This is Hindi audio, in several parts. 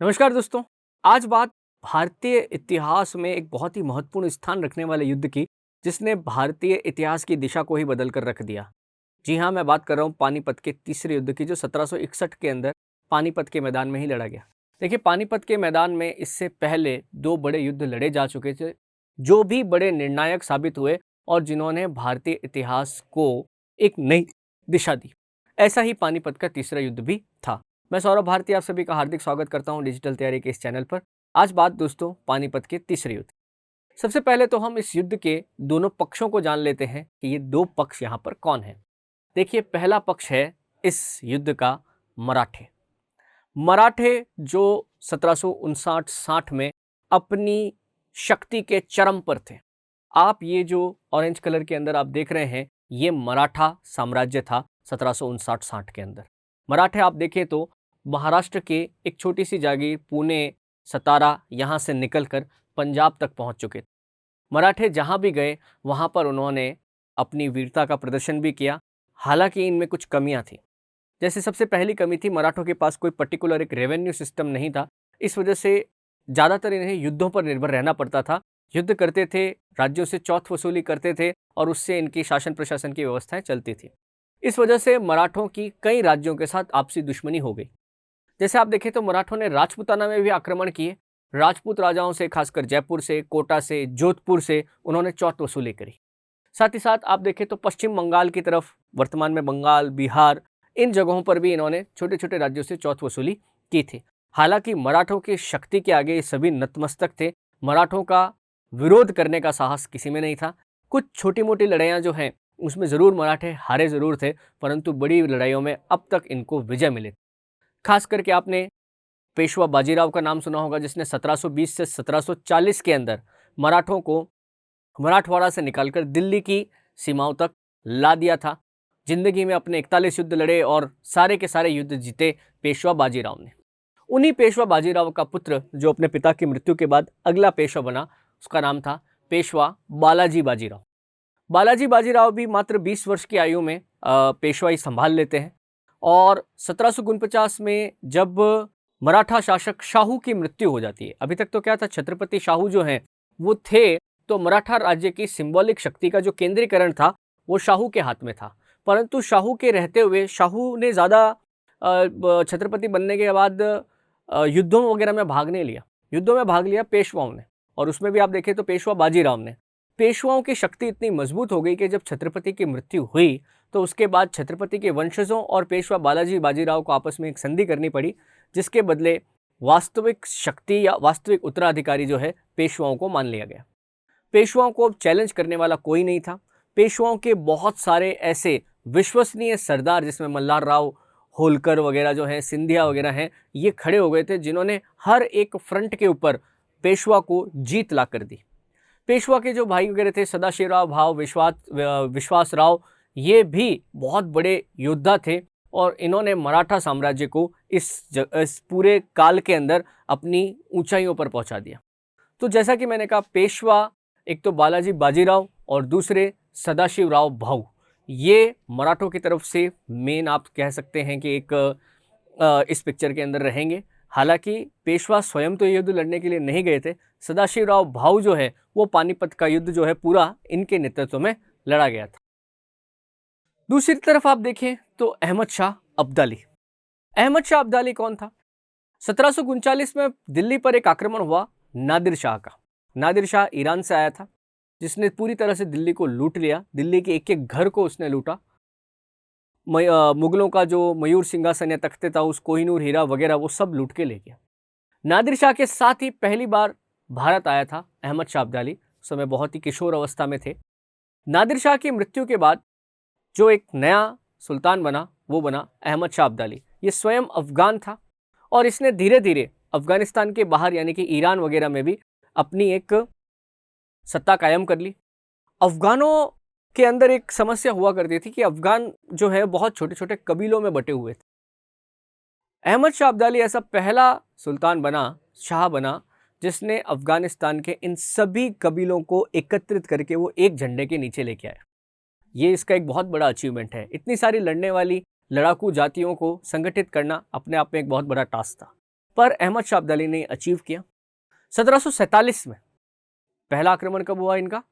नमस्कार दोस्तों। आज बात भारतीय इतिहास में एक बहुत ही महत्वपूर्ण स्थान रखने वाले युद्ध की, जिसने भारतीय इतिहास की दिशा को ही बदल कर रख दिया। जी हाँ, मैं बात कर रहा हूँ पानीपत के तीसरे युद्ध की, जो 1761 के अंदर पानीपत के मैदान में ही लड़ा गया। देखिए, पानीपत के मैदान में इससे पहले दो बड़े युद्ध लड़े जा चुके थे, जो भी बड़े निर्णायक साबित हुए और जिन्होंने भारतीय इतिहास को एक नई दिशा दी। ऐसा ही पानीपत का तीसरा युद्ध भी था। मैं सौरभ भारती आप सभी का हार्दिक स्वागत करता हूं डिजिटल तैयारी के इस चैनल पर। आज बात दोस्तों पानीपत के तीसरे युद्ध। सबसे पहले तो हम इस युद्ध के दोनों पक्षों को जान लेते हैं कि ये दो पक्ष यहाँ पर कौन है। देखिए, पहला पक्ष है इस युद्ध का मराठे। मराठे जो 1759-60 में अपनी शक्ति के चरम पर थे। आप ये जो ऑरेंज कलर के अंदर आप देख रहे हैं, ये मराठा साम्राज्य था 1759-60 के अंदर। मराठे आप देखें तो महाराष्ट्र के एक छोटी सी जागीर पुणे, सतारा यहाँ से निकलकर पंजाब तक पहुँच चुके थे। मराठे जहाँ भी गए वहाँ पर उन्होंने अपनी वीरता का प्रदर्शन भी किया। हालांकि इनमें कुछ कमियां थी। जैसे सबसे पहली कमी थी, मराठों के पास कोई पर्टिकुलर एक रेवेन्यू सिस्टम नहीं था। इस वजह से ज़्यादातर इन्हें युद्धों पर निर्भर रहना पड़ता था। युद्ध करते थे, राज्यों से चौथ वसूली करते थे और उससे इनकी शासन प्रशासन की व्यवस्थाएं चलती थी। इस वजह से मराठों की कई राज्यों के साथ आपसी दुश्मनी हो गई। जैसे आप देखें तो मराठों ने राजपूताना में भी आक्रमण किए। राजपूत राजाओं से, खासकर जयपुर से, कोटा से, जोधपुर से उन्होंने चौथ वसूली करी। साथ ही साथ आप देखें तो पश्चिम बंगाल की तरफ, वर्तमान में बंगाल, बिहार, इन जगहों पर भी इन्होंने छोटे छोटे राज्यों से चौथ वसूली की थी। हालांकि मराठों की शक्ति के आगे ये सभी नतमस्तक थे। मराठों का विरोध करने का साहस किसी में नहीं था। कुछ छोटी मोटी लड़ाइयाँ जो हैं उसमें ज़रूर मराठे हारे ज़रूर थे, परंतु बड़ी लड़ाइयों में अब तक इनको विजय मिली। खास करके आपने पेशवा बाजीराव का नाम सुना होगा, जिसने 1720 से 1740 के अंदर मराठों को मराठवाड़ा से निकालकर दिल्ली की सीमाओं तक ला दिया था। जिंदगी में अपने 41 युद्ध लड़े और सारे के सारे युद्ध जीते पेशवा बाजीराव ने। उन्हीं पेशवा बाजीराव का पुत्र जो अपने पिता की मृत्यु के बाद अगला पेशवा बना, उसका नाम था पेशवा बालाजी बाजीराव। बालाजी बाजीराव भी मात्र 20 वर्ष की आयु में पेशवाई संभाल लेते हैं और 1749 में जब मराठा शासक शाहू की मृत्यु हो जाती है। अभी तक तो क्या था, छत्रपति शाहू जो हैं वो थे, तो मराठा राज्य की सिंबॉलिक शक्ति का जो केंद्रीकरण था वो शाहू के हाथ में था। परंतु शाहू के रहते हुए शाहू ने ज़्यादा छत्रपति बनने के बाद युद्धों वगैरह में भाग नहीं लिया। युद्धों में भाग लिया पेशवाओं ने, और उसमें भी आप देखें तो पेशवा बाजीराव ने। पेशवाओं की शक्ति इतनी मजबूत हो गई कि जब छत्रपति की मृत्यु हुई तो उसके बाद छत्रपति के वंशजों और पेशवा बालाजी बाजीराव को आपस में एक संधि करनी पड़ी, जिसके बदले वास्तविक शक्ति या वास्तविक उत्तराधिकारी जो है पेशवाओं को मान लिया गया। पेशवाओं को चैलेंज करने वाला कोई नहीं था। पेशवाओं के बहुत सारे ऐसे विश्वसनीय सरदार, जिसमें मल्हार राव होलकर वगैरह जो हैं, सिंधिया वगैरह हैं, ये खड़े हो गए थे, जिन्होंने हर एक फ्रंट के ऊपर पेशवा को जीत ला कर दी। पेशवा के जो भाई वगैरह थे, सदाशिवराव भाव, विश्वास राव, ये भी बहुत बड़े योद्धा थे और इन्होंने मराठा साम्राज्य को इस पूरे काल के अंदर अपनी ऊंचाइयों पर पहुंचा दिया। तो जैसा कि मैंने कहा, पेशवा एक तो बालाजी बाजीराव और दूसरे सदाशिवराव भाऊ, ये मराठों की तरफ से मेन आप कह सकते हैं कि एक इस पिक्चर के अंदर रहेंगे। हालांकि पेशवा स्वयं तो ये युद्ध लड़ने के लिए नहीं गए थे। सदाशिवराव भाऊ जो है वो पानीपत का युद्ध जो है पूरा इनके नेतृत्व में लड़ा गया था। दूसरी तरफ आप देखें तो अहमद शाह अब्दाली। अहमद शाह अब्दाली कौन था? 1739 में दिल्ली पर एक आक्रमण हुआ नादिर शाह का। नादिर शाह ईरान से आया था, जिसने पूरी तरह से दिल्ली को लूट लिया। दिल्ली के एक एक घर को उसने लूटा। मुगलों का जो मयूर सिंहासन या तख्ते था, उस कोहिनूर हीरा वगैरह वो सब लूट के ले गया। नादिर शाह के साथ ही पहली बार भारत आया था अहमद शाह अब्दाली। उस समय बहुत ही किशोर अवस्था में थे। नादिर शाह की मृत्यु के बाद जो एक नया सुल्तान बना वो बना अहमद शाह अब्दाली। ये स्वयं अफगान था और इसने धीरे धीरे अफगानिस्तान के बाहर यानी कि ईरान वगैरह में भी अपनी एक सत्ता कायम कर ली। अफगानों के अंदर एक समस्या हुआ करती थी कि अफगान जो है बहुत छोटे छोटे कबीलों में बटे हुए थे। अहमद शाह अब्दाली ऐसा पहला सुल्तान बना, शाह बना, जिसने अफगानिस्तान के इन सभी कबीलों को एकत्रित करके वो एक झंडे के नीचे लेके आया। ये इसका एक बहुत बड़ा अचीवमेंट है। इतनी सारी लड़ने वाली लड़ाकू जातियों को संगठित करना अपने आप में एक बहुत बड़ा टास्क था। पर अहमद शाह अब्दाली ने अचीव किया। 1747 में पहला आक्रमण कब हुआ इनका?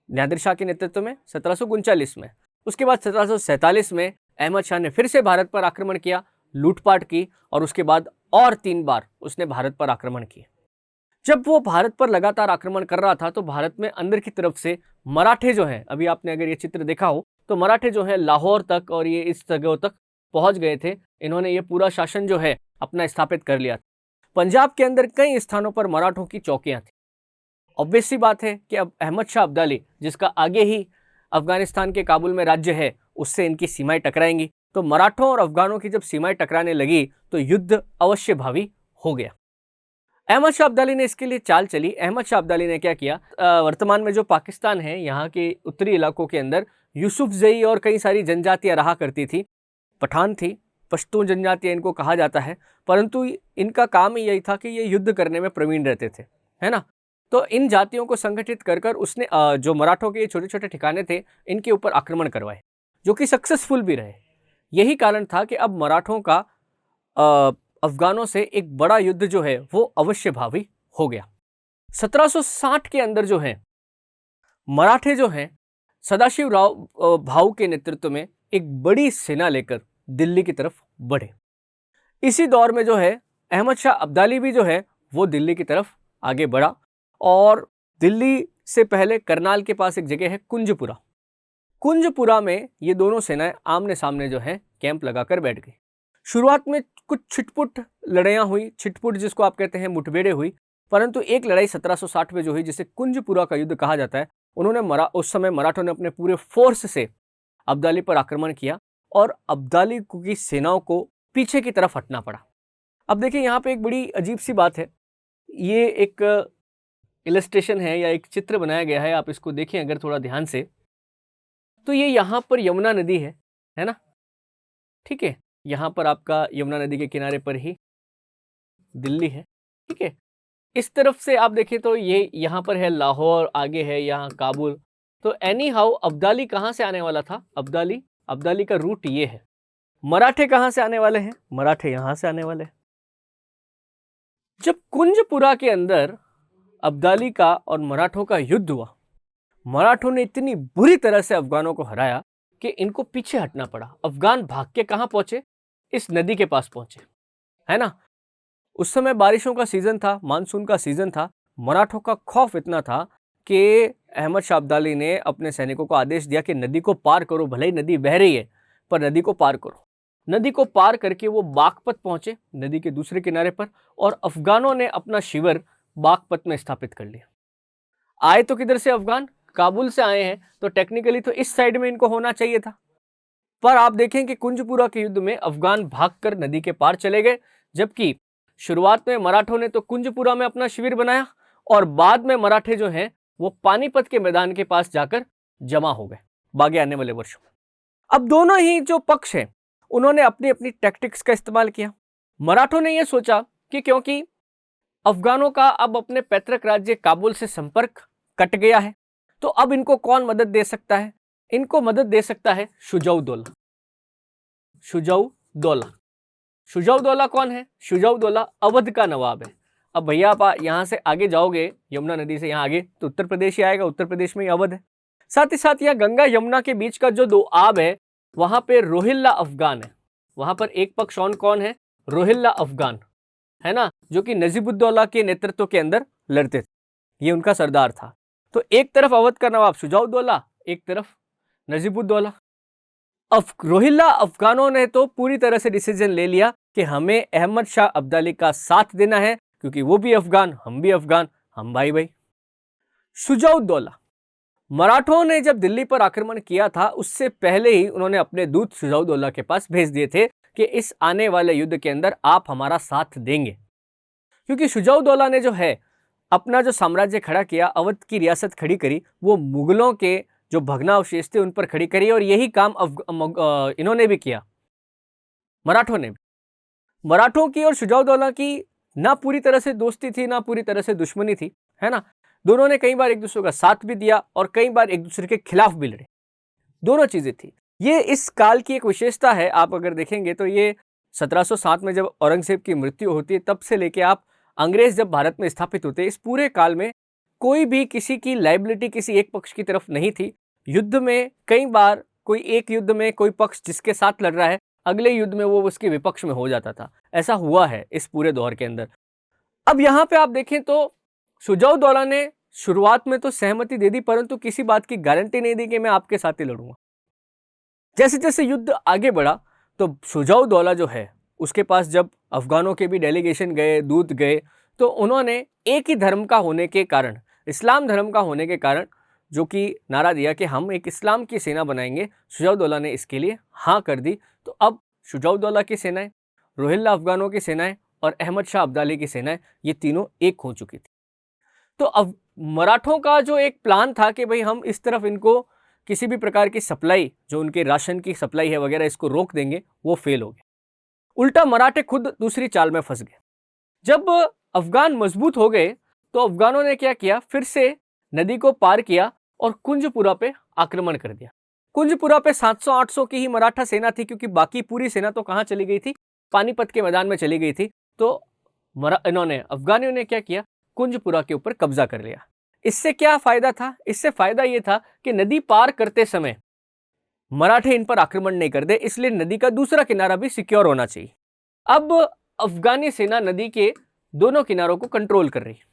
नादिर शाह के नेतृत्व में 1739 में। उसके बाद 1747 में अहमद शाह ने फिर से भारत पर आक्रमण किया, लूटपाट की, और उसके बाद और 3 बार उसने भारत पर आक्रमण किए। जब वो भारत पर लगातार आक्रमण कर रहा था तो भारत में अंदर की तरफ से मराठे जो हैं, अभी आपने अगर ये चित्र देखा हो तो मराठे जो है लाहौर तक और ये इस जगहों तक पहुंच गए थे। इन्होंने ये पूरा शासन जो है अपना स्थापित कर लिया था। पंजाब के अंदर कई स्थानों पर मराठों की चौकियां थी। ऑब्वियस सी बात है कि अब अहमद शाह अब्दाली, जिसका आगे ही अफगानिस्तान के काबुल में राज्य है, उससे इनकी सीमाएं टकराएंगी। तो मराठों और अफगानों की जब सीमाएं टकराने लगी तो युद्ध अवश्य भावी हो गया। अहमद शाह अब्दाली ने इसके लिए चाल चली। अहमद शाह अब्दाली ने क्या किया, वर्तमान में जो पाकिस्तान है, यहाँ के उत्तरी इलाकों के अंदर यूसुफजई और कई सारी जनजातियां रहा करती थी। पठान थी, पश्तून जनजातियां इनको कहा जाता है, परंतु इनका काम ही यही था कि ये युद्ध करने में प्रवीण रहते थे, है ना। तो इन जातियों को संगठित कर कर उसने जो मराठों के छोटे छोटे ठिकाने थे इनके ऊपर आक्रमण करवाए, जो कि सक्सेसफुल भी रहे। यही कारण था कि अब मराठों का अफगानों से एक बड़ा युद्ध जो है वो अवश्य भावी हो गया। 1760 के अंदर जो है मराठे जो हैं सदाशिव राव भाऊ के नेतृत्व में एक बड़ी सेना लेकर दिल्ली की तरफ बढ़े। इसी दौर में जो है अहमद शाह अब्दाली भी जो है वो दिल्ली की तरफ आगे बढ़ा, और दिल्ली से पहले करनाल के पास एक जगह है कुंजपुरा। कुंजपुरा में ये दोनों सेनाएं आमने सामने जो है कैंप लगाकर बैठ गई। शुरुआत में कुछ छिटपुट लड़ाइयाँ हुई, छिटपुट जिसको आप कहते हैं मुठभेड़ें हुई, परंतु एक लड़ाई 1760 में जो हुई जिसे कुंजपुरा का युद्ध कहा जाता है, उन्होंने उस समय मराठों ने अपने पूरे फोर्स से अब्दाली पर आक्रमण किया और अब्दाली की सेनाओं को पीछे की तरफ हटना पड़ा। अब देखिए यहाँ पे एक बड़ी अजीब सी बात है, ये एक इलस्ट्रेशन है या एक चित्र बनाया गया है, आप इसको देखें अगर थोड़ा ध्यान से, तो ये यहाँ पर यमुना नदी है ना, ठीक है। यहाँ पर आपका यमुना नदी के किनारे पर ही दिल्ली है, ठीक है। इस तरफ से आप देखें तो ये यहाँ पर है लाहौर, आगे है यहाँ काबुल। तो एनी हाउ अब्दाली कहाँ से आने वाला था? अब्दाली का रूट ये है। मराठे कहाँ से आने वाले हैं? मराठे यहाँ से आने वाले हैं। जब कुंजपुरा के अंदर अब्दाली का और मराठों का युद्ध हुआ, मराठों ने इतनी बुरी तरह से अफगानों को हराया कि इनको पीछे हटना पड़ा। अफगान भाग के कहाँ पहुंचे? इस नदी के पास पहुंचे, है ना। उस समय बारिशों का सीजन था, मानसून का सीजन था। मराठों का खौफ इतना था कि अहमद शाह अब्दाली ने अपने सैनिकों को आदेश दिया कि नदी को पार करो, भले ही नदी बह रही है पर नदी को पार करो। नदी को पार करके वो बागपत पहुंचे, नदी के दूसरे किनारे पर, और अफगानों ने अपना शिविर बागपत में स्थापित कर लिया। आए तो किधर से? अफगान काबुल से आए हैं, तो टेक्निकली तो इस साइड में इनको होना चाहिए था, पर आप देखें कि कुंजपुरा के युद्ध में अफगान भागकर नदी के पार चले गए, जबकि शुरुआत में मराठों ने तो कुंजपुरा में अपना शिविर बनाया और बाद में मराठे जो हैं वो पानीपत के मैदान के पास जाकर जमा हो गए बाकी आने वाले वर्षों में। अब दोनों ही जो पक्ष हैं उन्होंने अपनी अपनी टैक्टिक्स का इस्तेमाल किया। मराठों ने यह सोचा कि क्योंकि अफगानों का अब अपने पैतृक राज्य काबुल से संपर्क कट गया है, तो अब इनको कौन मदद दे सकता है? इनको मदद दे सकता है शुजाउद्दौला। शुजाउद्दौला कौन है? शुजाउद्दौला अवध का नवाब है। अब भैया आप यहाँ से आगे जाओगे, यमुना नदी से यहाँ आगे, तो उत्तर प्रदेश ही आएगा, उत्तर प्रदेश में ही अवध है। साथ ही साथ यहाँ गंगा यमुना के बीच का जो दो आब है वहां पे रोहिल्ला अफगान है। वहां पर एक पक्ष कौन है? रोहिल्ला अफगान, है ना, जो कि नजीबुद्दौला के नेतृत्व के अंदर लड़ते थे, ये उनका सरदार था। तो एक तरफ अवध का नवाब शुजाउद्दौला, एक तरफ नजीबुद्दौला। रोहिल्ला अफगानों ने तो पूरी तरह से डिसीजन ले लिया कि हमें अहमद शाह अब्दाली का साथ देना है, क्योंकि वो भी अफगान, हम भी अफगान, हम भाई भाई। शुजाउद्दौला, मराठों ने जब दिल्ली पर आक्रमण किया था उससे पहले ही उन्होंने अपने दूत शुजाउद्दौला के पास भेज दिए थे कि इस आने वाले युद्ध के अंदर आप हमारा साथ देंगे, क्योंकि शुजाउद्दौला ने जो है अपना जो साम्राज्य खड़ा किया, अवध की रियासत खड़ी करी, वो मुगलों के जो भग्नावशेष थे उन पर खड़ी करी, और यही काम इन्होंने भी किया, मराठों ने भी। मराठों की और शुजाउद्दौला की ना पूरी तरह से दोस्ती थी ना पूरी तरह से दुश्मनी थी, है ना। दोनों ने कई बार एक दूसरे का साथ भी दिया और कई बार एक दूसरे के खिलाफ भी लड़े, दोनों चीजें थी। ये इस काल की एक विशेषता है। आप अगर देखेंगे तो ये 1707 में जब औरंगजेब की मृत्यु होती है, तब से लेके आप अंग्रेज जब भारत में स्थापित होते हैं, इस पूरे काल में कोई भी किसी की लायबिलिटी किसी एक पक्ष की तरफ नहीं थी। युद्ध में कई बार कोई एक युद्ध में कोई पक्ष जिसके साथ लड़ रहा है, अगले युद्ध में वो उसके विपक्ष में हो जाता था। ऐसा हुआ है इस पूरे दौर के अंदर। अब यहाँ पे आप देखें तो शुजाउद्दौला ने शुरुआत में तो सहमति दे दी, परंतु किसी बात की गारंटी नहीं दी कि मैं आपके साथ ही लड़ूंगा। जैसे जैसे युद्ध आगे बढ़ा तो शुजाउद्दौला जो है, उसके पास जब अफगानों के भी डेलीगेशन गए, दूत गए, तो उन्होंने एक ही धर्म का होने के कारण, इस्लाम धर्म का होने के कारण, जो कि नारा दिया कि हम एक इस्लाम की सेना बनाएंगे, शुजाउद्दौला ने इसके लिए हाँ कर दी। तो अब शुजाउद्दौला की सेनाएं, रोहिल्ला अफगानों की सेनाएं और अहमद शाह अब्दाली की सेनाएं, ये तीनों एक हो चुकी थी। तो अब मराठों का जो एक प्लान था कि भाई हम इस तरफ इनको किसी भी प्रकार की सप्लाई, जो उनके राशन की सप्लाई है वगैरह, इसको रोक देंगे, वो फेल हो गया। उल्टा मराठे खुद दूसरी चाल में फंस गए। जब अफगान मजबूत हो गए तो अफगानों ने क्या किया, फिर से नदी को पार किया और कुंजपुरा पे आक्रमण कर दिया। कुंजपुरा पे 700-800 की ही मराठा सेना थी, क्योंकि बाकी पूरी सेना तो कहां चली गई थी, पानीपत के मैदान में चली गई थी। तो अफगानियों ने क्या किया, कुंजपुरा के ऊपर कब्जा कर लिया। इससे क्या फायदा था? इससे फायदा यह था कि नदी पार करते समय मराठे इन पर आक्रमण नहीं कर दे, इसलिए नदी का दूसरा किनारा भी सिक्योर होना चाहिए। अब अफगानी सेना नदी के दोनों किनारों को कंट्रोल कर रही है।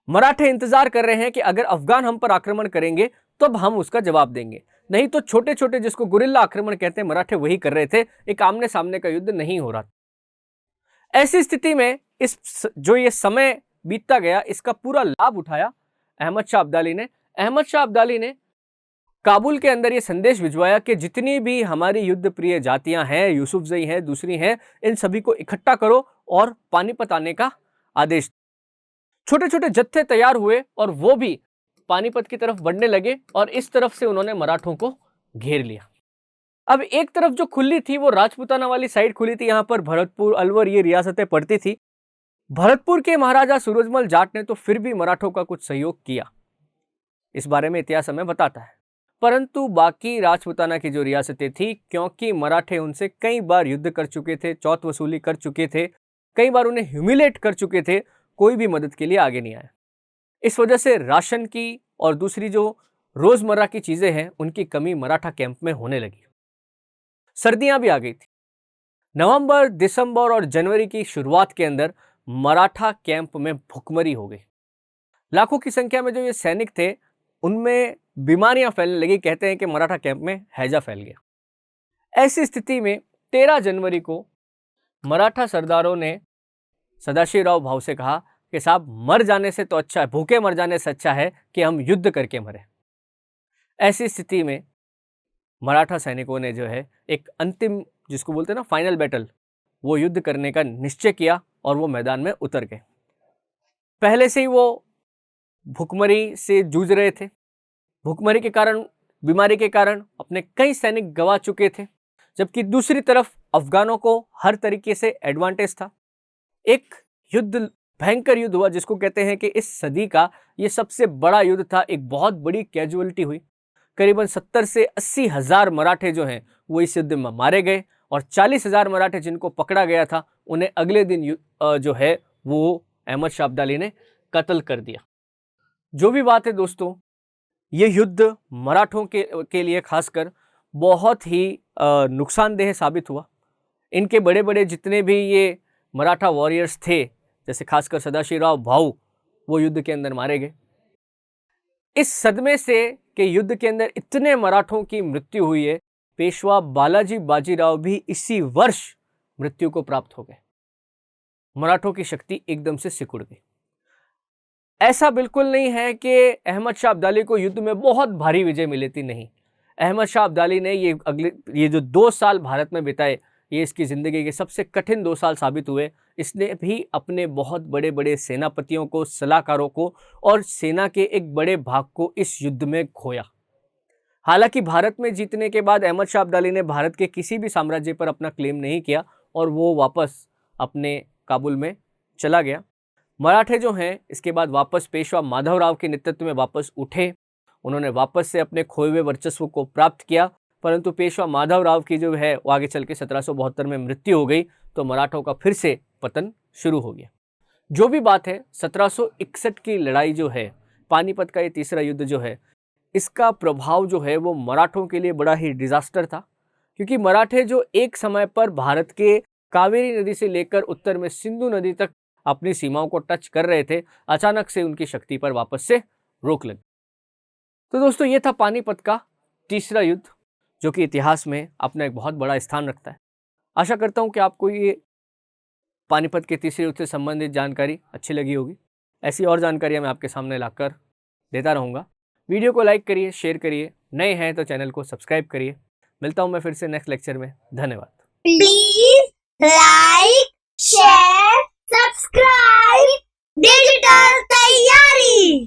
मराठे इंतजार कर रहे हैं कि अगर अफगान हम पर आक्रमण करेंगे तब हम उसका जवाब देंगे, नहीं तो छोटे छोटे, जिसको गुरिल्ला आक्रमण कहते हैं, मराठे वही कर रहे थे। एक आमने सामने का युद्ध नहीं हो रहा। ऐसी स्थिति में जो ये समय बीतता गया, इसका पूरा लाभ उठाया अहमद शाह अब्दाली ने। अहमद शाह अब्दाली ने काबुल के अंदर ये संदेश भिजवाया कि जितनी भी हमारी युद्ध प्रिय जातियां हैं, यूसुफजई हैं, दूसरी हैं, इन सभी को इकट्ठा करो और पानीपत आने का आदेश। छोटे छोटे जत्थे तैयार हुए और वो भी पानीपत की तरफ बढ़ने लगे और इस तरफ से उन्होंने मराठों को घेर लिया। अब एक तरफ जो खुली थी वो राजपूताना वाली साइड खुली थी, यहां पर भरतपुर, अलवर, ये रियासतें पड़ती थी। भरतपुर के महाराजा सूरजमल जाट ने तो फिर भी मराठों का कुछ सहयोग किया, इस बारे में इतिहास हमें बताता है। परंतु बाकी राजपूताना की जो रियासतें थी, क्योंकि मराठे उनसे कई बार युद्ध कर चुके थे, चौथ वसूली कर चुके थे, कई बार उन्हें ह्यूमिलेट कर चुके थे, कोई भी मदद के लिए आगे नहीं आया। इस वजह से राशन की और दूसरी जो रोजमर्रा की चीजें हैं, उनकी कमी मराठा कैंप में होने लगी। सर्दियां भी आ गई थी। नवंबर, दिसंबर और जनवरी की शुरुआत के अंदर मराठा कैंप में भुखमरी हो गई। लाखों की संख्या में जो ये सैनिक थे, उनमें बीमारियां फैलने लगी। कहते हैं कि मराठा कैंप में हैजा फैल गया। ऐसी स्थिति में 13 जनवरी को मराठा सरदारों ने सदाशिवराव भाऊ से कहा कि साहब, मर जाने से तो अच्छा है, भूखे मर जाने से अच्छा है कि हम युद्ध करके मरे। ऐसी स्थिति में मराठा सैनिकों ने जो है एक अंतिम, जिसको बोलते हैं ना फाइनल बैटल, वो युद्ध करने का निश्चय किया और वो मैदान में उतर गए। पहले से ही वो भुखमरी से जूझ रहे थे। भुखमरी के कारण, बीमारी के कारण अपने कई सैनिक गंवा चुके थे, जबकि दूसरी तरफ अफगानों को हर तरीके से एडवांटेज था। एक युद्ध, भयंकर युद्ध हुआ, जिसको कहते हैं कि इस सदी का ये सबसे बड़ा युद्ध था। एक बहुत बड़ी कैजुअलिटी हुई। करीबन 70 से 80 हजार मराठे जो हैं वो इस युद्ध में मारे गए और 40,000 मराठे जिनको पकड़ा गया था, उन्हें अगले दिन जो है वो अहमद शाह अब्दाली ने कत्ल कर दिया। जो भी बात है दोस्तों, ये युद्ध मराठों के लिए खासकर बहुत ही नुकसानदेह साबित हुआ। इनके बड़े बड़े जितने भी ये मराठा वॉरियर्स थे, जैसे खासकर सदाशिवराव भाऊ, वो युद्ध के अंदर मारे गए। इस सदमे से कि युद्ध के अंदर इतने मराठों की मृत्यु हुई है, पेशवा बालाजी बाजीराव भी इसी वर्ष मृत्यु को प्राप्त हो गए। मराठों की शक्ति एकदम से सिकुड़ गई। ऐसा बिल्कुल नहीं है कि अहमद शाह अब्दाली को युद्ध में बहुत भारी विजय मिली थी, नहीं। अहमद शाह अब्दाली ने ये जो 2 साल भारत में बिताए, ये इसकी ज़िंदगी के सबसे कठिन 2 साल साबित हुए। इसने भी अपने बहुत बड़े बड़े सेनापतियों को, सलाहकारों को और सेना के एक बड़े भाग को इस युद्ध में खोया। हालांकि भारत में जीतने के बाद अहमद शाह अब्दाली ने भारत के किसी भी साम्राज्य पर अपना क्लेम नहीं किया और वो वापस अपने काबुल में चला गया। मराठे जो हैं इसके बाद वापस पेशवा माधवराव के नेतृत्व में वापस उठे। उन्होंने वापस से अपने खोए हुए वर्चस्व को प्राप्त किया, परंतु पेशवा माधवराव की जो है वो आगे चल के 1772 में मृत्यु हो गई, तो मराठों का फिर से पतन शुरू हो गया। जो भी बात है, 1761 की लड़ाई जो है, पानीपत का ये तीसरा युद्ध जो है, इसका प्रभाव जो है वो मराठों के लिए बड़ा ही डिजास्टर था, क्योंकि मराठे जो एक समय पर भारत के कावेरी नदी से लेकर उत्तर में सिंधु नदी तक अपनी सीमाओं को टच कर रहे थे, अचानक से उनकी शक्ति पर वापस से रोक लगी। तो दोस्तों, ये था पानीपत का तीसरा युद्ध, जो कि इतिहास में अपना एक बहुत बड़ा स्थान रखता है। आशा करता हूं कि आपको ये पानीपत के तीसरे युद्ध से संबंधित जानकारी अच्छी लगी होगी। ऐसी और जानकारियां मैं आपके सामने लाकर देता रहूंगा। वीडियो को लाइक करिए, शेयर करिए, नए हैं तो चैनल को सब्सक्राइब करिए। मिलता हूं मैं फिर से नेक्स्ट लेक्चर में। धन्यवाद। Please like, share, subscribe digital तैयारी।